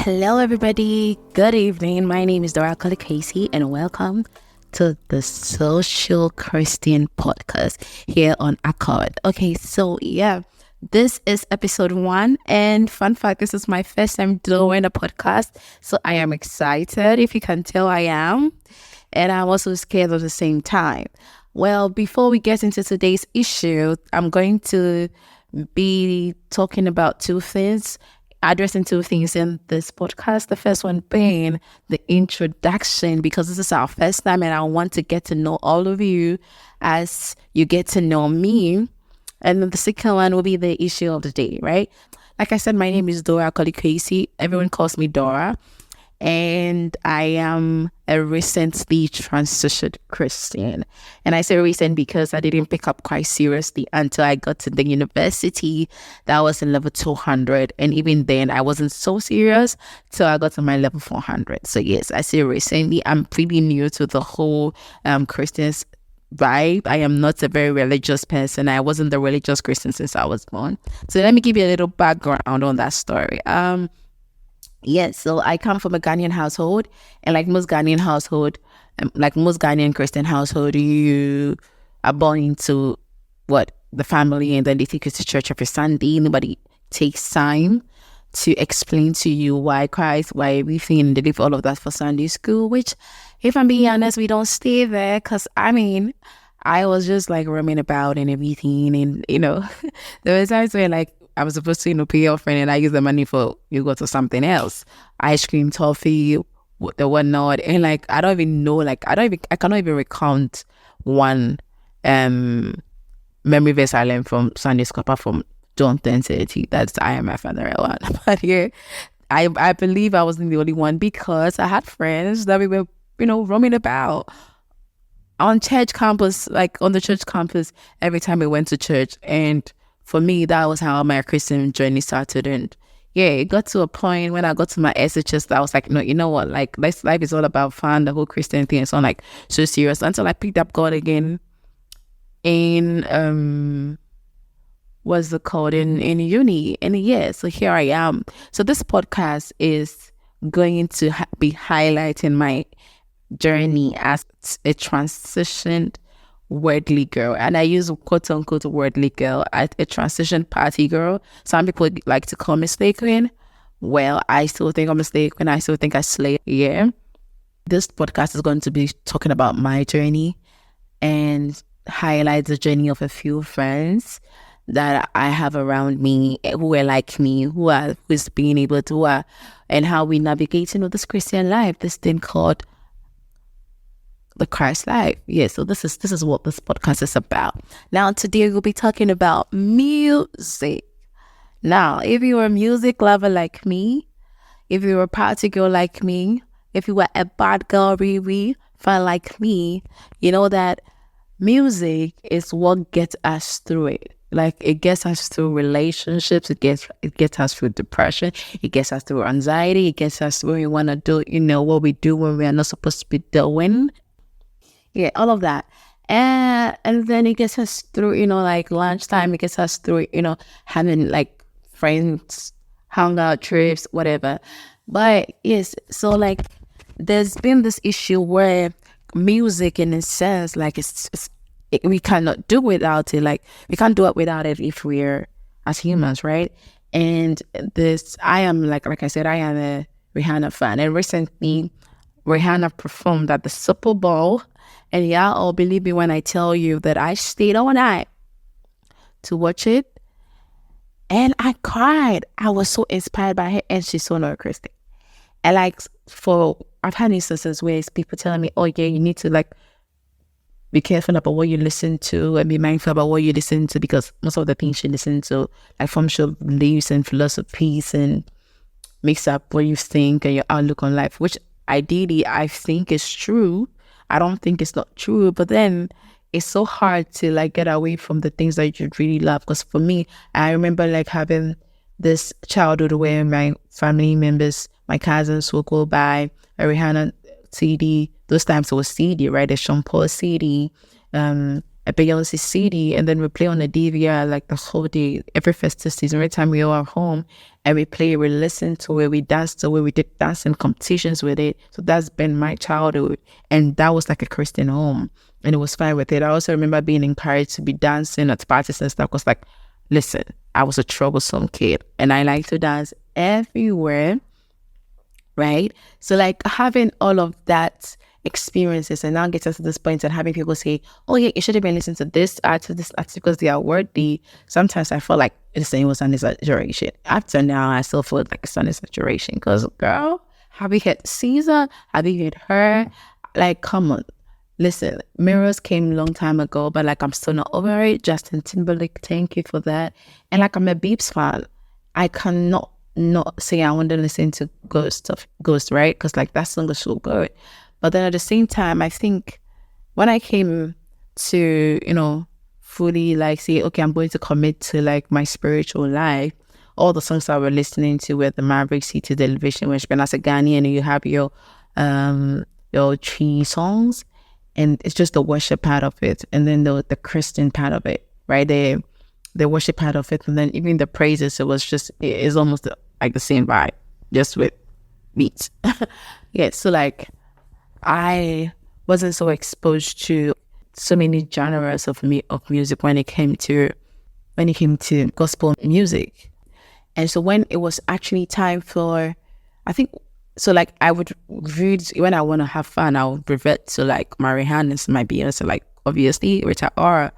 Hello, everybody. Good evening. My name is Dora Casey, and welcome to the Social Christian Podcast here on Accord. Okay, so this is episode 1, and fun fact, this is my first time doing a podcast, so I am excited. If you can tell, I am, and I'm also scared at the same time. Well, before we get into today's issue, I'm going to be talking about addressing two things in this podcast. The first one being the introduction, because this is our first time and I want to get to know all of you as you get to know me. And then the second one will be the issue of the day, right? Like I said, my name is Dora Casey. Everyone calls me Dora. And I am a recently transitioned Christian. And I say recent because I didn't pick up quite seriously until I got to the university. That was in level 200. And even then, I wasn't so serious till I got to my level 400. So yes, I say recently, I'm pretty new to the whole Christians vibe. I am not a very religious person. I wasn't the religious Christian since I was born. So let me give you a little background on that story. Yes, so I come from a Ghanaian household, and like most Ghanaian Christian household, you are born into the family, and then they take you to church every Sunday. Nobody takes time to explain to you why Christ, why everything, and they leave all of that for Sunday school, which, if I'm being honest, we don't stay there, because I was just like roaming about and everything, and there was times where I was supposed to, pay your friend, and I use the money for you go to something else, ice cream, toffee, the whatnot, and I don't even know, I cannot even recount one memory verse I learned from Sunday school apart from John 10:30. That's I am my father one. But yeah, I believe I wasn't the only one, because I had friends that we were roaming about on church campus, on the church campus every time we went to church. And for me, that was how my Christian journey started. And yeah, it got to a point when I got to my SHS that I was like, no, you know what? This life is all about fun. The whole Christian thing is not so serious, until I picked up God again in what's it called, in uni. And yeah, so here I am. So this podcast is going to be highlighting my journey as a transitioned worldly girl, and I use quote unquote worldly girl, a transition party girl. Some people like to call me slay queen. Well, I still think I'm a slay queen. I still think I slay. Yeah, this podcast is going to be talking about my journey and highlight the journey of a few friends that I have around me who are like me, who's being able to and how we navigate this Christian life, this thing called the Christ life. Yeah, so this is what this podcast is about. Now, today we'll be talking about music. Now, if you're a music lover like me, if you're a party girl like me, if you were a bad girl, really fan like me, you know that music is what gets us through it. It gets us through relationships, it gets us through depression, it gets us through anxiety, it gets us where we want to do, what we do when we are not supposed to be doing. Yeah, all of that. And then it gets us through, lunchtime. It gets us through, having friends, hangout trips, whatever. But yes, so there's been this issue where music, in a sense, we cannot do without it. We can't do it without it if we're as humans, right? And I am like I said, I am a Rihanna fan. And recently, Rihanna performed at the Super Bowl. And y'all all believe me when I tell you that I stayed all night to watch it. And I cried. I was so inspired by her, and she's so not Christian. And I've had instances where people telling me, oh yeah, you need to be careful about what you listen to and be mindful about what you listen to, because most of the things you listen to from your beliefs and philosophies and mix up what you think and your outlook on life, which ideally I think is true. I don't think it's not true, but then it's so hard to get away from the things that you really love. Because for me, I remember having this childhood where my family members, my cousins will go buy a Rihanna CD. Those times it was CD, right? The Sean Paul CD, a Beyonce CD, and then we play on the DVR like the whole day, every festive season, every time we are home, and we play, we listen to it, we dance to it, we did dancing competitions with it. So that's been my childhood, and that was like a Christian home, and it was fine with it. I also remember being encouraged to be dancing at parties and stuff, because like, listen, I was a troublesome kid, and I like to dance everywhere, right? So like having all of that experiences and now gets us to this point and having people say, oh yeah, you should have been listening to this artist because they are worthy. Sometimes I feel like it's saying was an exaggeration. After now, I still feel like it's an exaggeration, because girl, have you heard Caesar? Have you heard her? Like, come on. Listen, Mirrors came a long time ago, but like I'm still not over it. Justin Timberlake, thank you for that. And like I'm a Beeps fan. I cannot not say I want to listen to Ghost, right? Because like that song is so good. But then at the same time, I think when I came to, fully like say, okay, I'm going to commit to like my spiritual life, all the songs I were listening to were the Maverick City Television, which when as a Ghanaian, you have your tree songs, and it's just the worship part of it, and then the Christian part of it, right? The worship part of it, and then even the praises, it's almost like the same vibe, just with beats. Yeah, so like I wasn't so exposed to so many genres of music when it came to gospel music. And so when it was actually time for, I think, so like I would read, when I want to have fun, I would revert to like Marianne, my Beyonce, like obviously Rita Ora,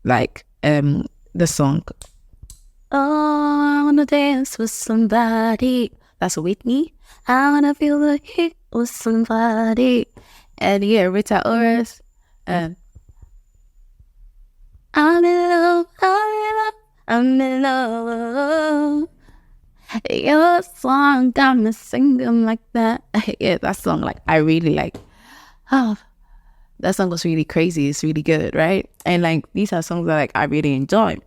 like the song, oh, I wanna dance with somebody. That's Whitney. I wanna feel the heat with somebody. And yeah, Rita Ora's I'm in love, I'm in love. Your song got me singing like that. Yeah, that song, like I really like. Oh, that song was really crazy. It's really good, right? And like these are songs that like I really enjoy.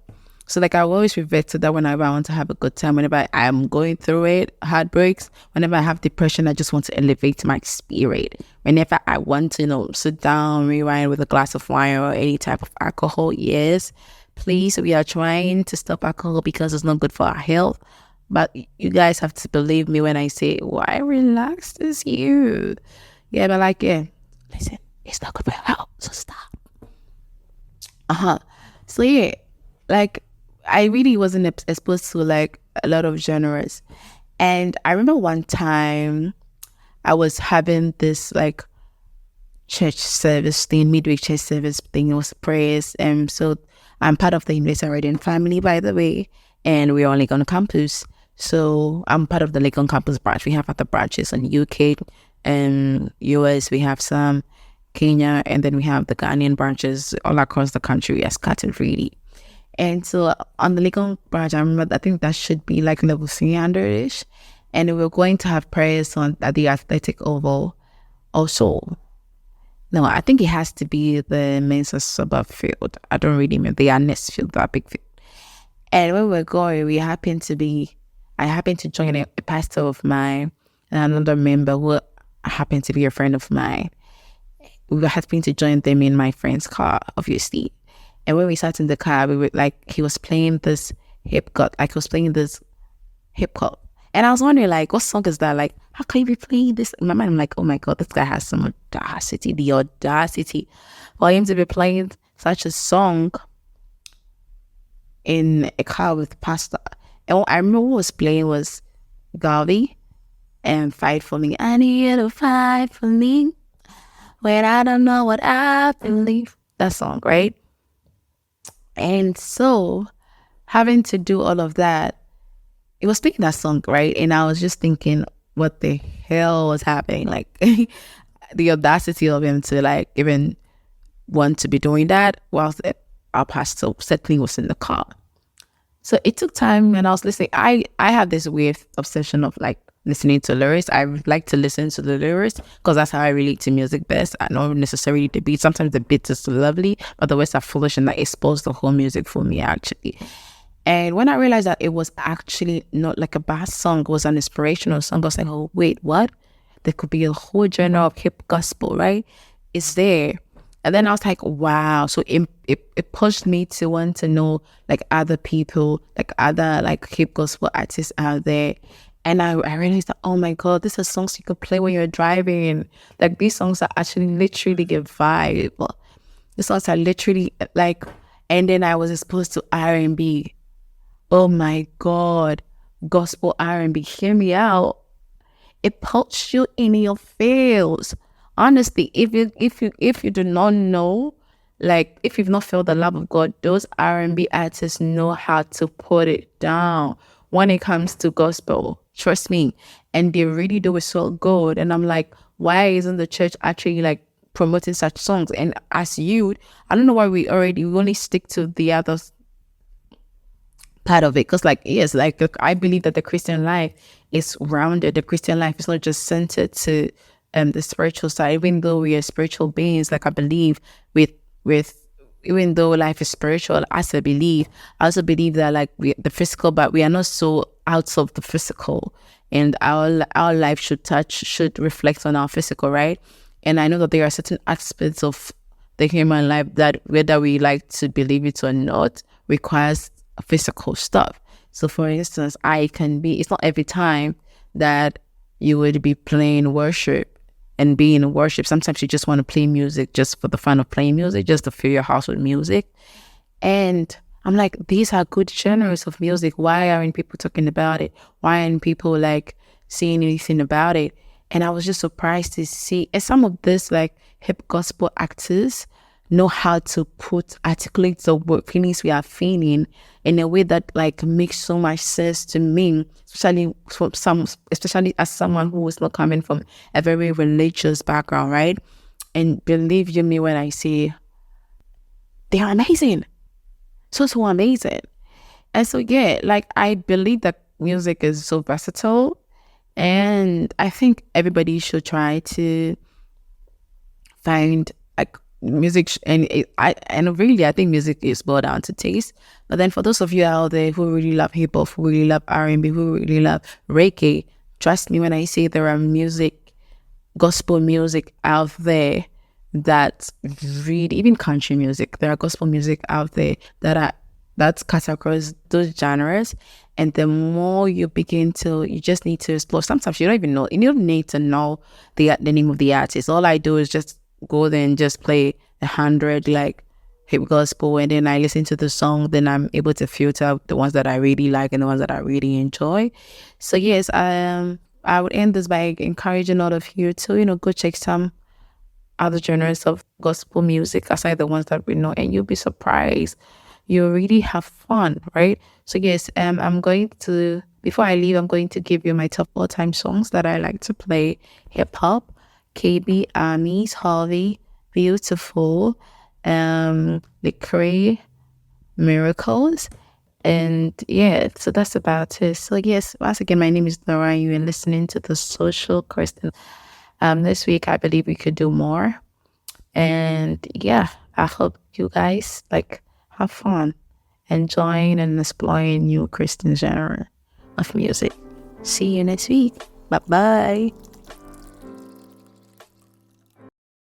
So like I always revert to that whenever I want to have a good time, whenever I'm going through it, heartbreaks, whenever I have depression, I just want to elevate my spirit. Whenever I want to, sit down, rewind with a glass of wine or any type of alcohol, yes, please, we are trying to stop alcohol because it's not good for our health. But you guys have to believe me when I say, why relax this you? Yeah, but like, yeah, listen, it's not good for your health, so stop. So yeah, like I really wasn't exposed to like a lot of genres. And I remember one time I was having this like church service thing, midweek church service thing. It was prayers. And so I'm part of the University of Reading family, by the way, and we're on Legon campus. So I'm part of the Legon campus branch. We have other branches in UK and US. We have some Kenya, and then we have the Ghanaian branches all across the country as scattered really. And so on the Legon branch, I think that should be like level 300-ish. And we were going to have prayers at the Athletic Oval also. No, I think it has to be the men's suburb field. I don't really know. The Annex field, that big field. And when we were going, I happened to join a pastor of mine and another member who happened to be a friend of mine. We happened to join them in my friend's car, obviously. And when we sat in the car, we were like, he was playing this hip hop. And I was wondering, like, what song is that? Like, how can you be playing this? In my mind, I'm like, oh my God, this guy has some audacity, the audacity for him to be playing such a song in a car with pastor. And what I remember what was playing was Gaudi and Fight For Me. I need you to fight for me when I don't know what I believe. That song, right? And so having to do all of that, it was playing that song, right? And I was just thinking, what the hell was happening? Like the audacity of him to like even want to be doing that whilst our pastor certainly was in the car. So it took time when I was listening. I have this weird obsession of like listening to lyrics. I like to listen to the lyrics because that's how I relate to music best. I don't necessarily the beat. Sometimes the beat is lovely, but the words are foolish and that expose the whole music for me actually. And when I realized that it was actually not like a bad song, it was an inspirational song, I was like, oh wait, what? There could be a whole genre of hip gospel, right? It's there. And then I was like, wow. So it pushed me to want to know like other people, like other like hip gospel artists out there. And I realized that, oh my God, these are songs you could play when you're driving. Like these songs are actually literally a vibe. The songs are literally like, and then I was exposed to R&B. Oh my God, gospel R&B. Hear me out. It puts you in your feels. Honestly, if you do not know, like if you've not felt the love of God, those R&B artists know how to put it down when it comes to gospel. Trust me. And they really do it so good. And I'm like, why isn't the church actually like promoting such songs? And as youth, I don't know why we only stick to the other part of it, because like yes, like I believe that the Christian life is rounded. The Christian life is not just centered to the spiritual side, even though we are spiritual beings. Like I believe with even though life is spiritual, as I believe, I also believe that like the physical, but we are not so out of the physical, and our life should reflect on our physical, right? And I know that there are certain aspects of the human life that, whether we like to believe it or not, requires physical stuff. So for instance, it's not every time that you would be playing worship and be in worship. Sometimes you just want to play music just for the fun of playing music, just to fill your house with music. And I'm like, these are good genres of music. Why aren't people talking about it? Why aren't people like saying anything about it? And I was just surprised to see, and some of this like hip gospel actors know how to articulate the feelings we are feeling in a way that like makes so much sense to me, especially as someone who is not coming from a very religious background, right? And believe you me when I say they are amazing, so amazing. And so yeah, like I believe that music is so versatile, and I think everybody should try to find like music, and really I think music is boiled down to taste. But then for those of you out there who really love hip hop, who really love R&B, who really love reggae, trust me when I say there are gospel music out there that really, even country music, there are gospel music out there that's cut across those genres. And the more you just need to explore. Sometimes you don't even know, you don't need to know the name of the artist. All I do is just go there and just play 100 like hip gospel, and then I listen to the song, then I'm able to filter the ones that I really like and the ones that I really enjoy. So yes, I would end this by encouraging all of you to, go check some other genres of gospel music aside the ones that we know, and you'll be surprised. You'll really have fun, right? So yes, I'm going to, before I leave, I'm going to give you my top all-time songs that I like to play. Hip hop, KB, Amis, Harvey, Beautiful, Lecrae, Miracles. And yeah, so that's about it. So yes, once again, my name is Nora. You are listening to The Social Christian. This week, I believe we could do more. And yeah, I hope you guys like have fun enjoying and exploring new Christian genre of music. See you next week. Bye-bye.